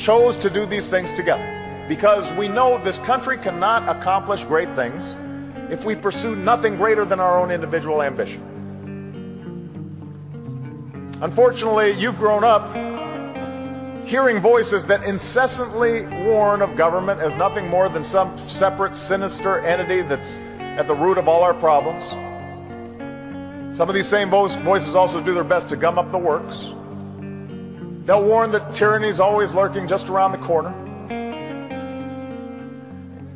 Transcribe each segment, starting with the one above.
chose to do these things together because we know this country cannot accomplish great things if we pursue nothing greater than our own individual ambition. Unfortunately, you've grown up hearing voices that incessantly warn of government as nothing more than some separate, sinister entity that's at the root of all our problems. Some of these same voices also do their best to gum up the works. They'll warn that tyranny is always lurking just around the corner.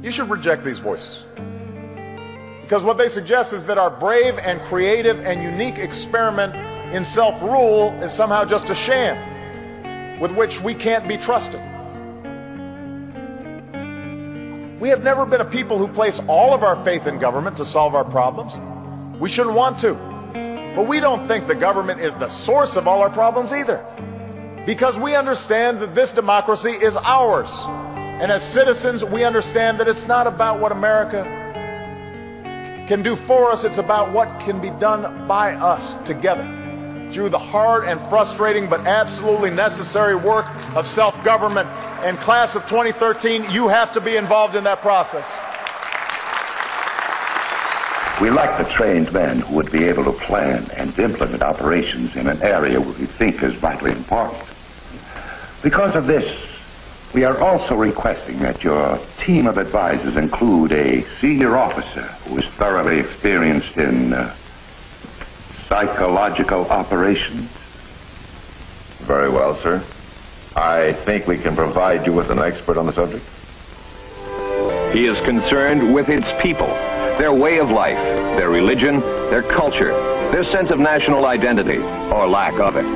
You should reject these voices, because what they suggest is that our brave and creative and unique experiment in self-rule is somehow just a sham with which we can't be trusted. We have never been a people who place all of our faith in government to solve our problems. We shouldn't want to. But we don't think the government is the source of all our problems either, because we understand that this democracy is ours. And as citizens, we understand that it's not about what America can do for us, it's about what can be done by us together through the hard and frustrating but absolutely necessary work of self-government. And class of 2013, you have to be involved in that process. We lack the trained men who would be able to plan and implement operations in an area we think is vitally important. Because of this, we are also requesting that your team of advisors include a senior officer who is thoroughly experienced in psychological operations. Very well, sir. I think we can provide you with an expert on the subject. He is concerned with its people, their way of life, their religion, their culture, their sense of national identity, or lack of it.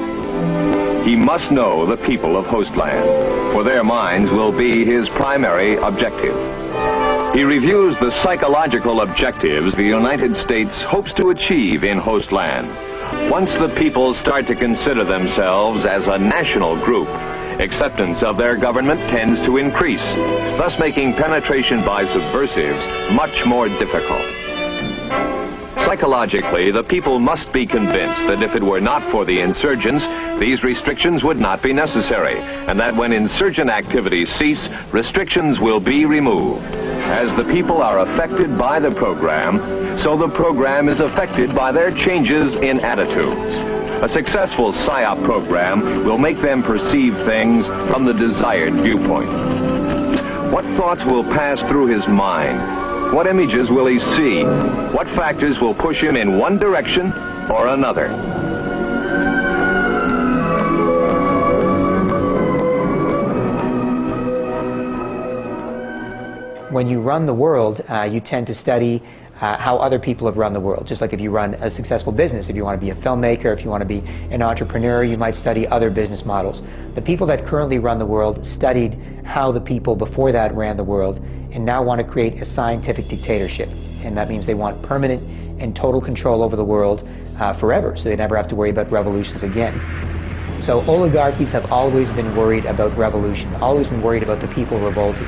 He must know the people of Hostland, for their minds will be his primary objective. He reviews the psychological objectives the United States hopes to achieve in Hostland. Once the people start to consider themselves as a national group, acceptance of their government tends to increase, thus making penetration by subversives much more difficult. Psychologically, the people must be convinced that if it were not for the insurgents, these restrictions would not be necessary, and that when insurgent activities cease, restrictions will be removed. As the people are affected by the program, so the program is affected by their changes in attitudes. A successful PsyOp program will make them perceive things from the desired viewpoint. What thoughts will pass through his mind? What images will he see? What factors will push him in one direction or another? When you run the world, you tend to study how other people have run the world. Just like if you run a successful business, if you want to be a filmmaker, if you want to be an entrepreneur, you might study other business models. The people that currently run the world studied how the people before that ran the world, and now want to create a scientific dictatorship. And that means they want permanent and total control over the world forever, so they never have to worry about revolutions again. So oligarchies have always been worried about revolution, always been worried about the people revolting.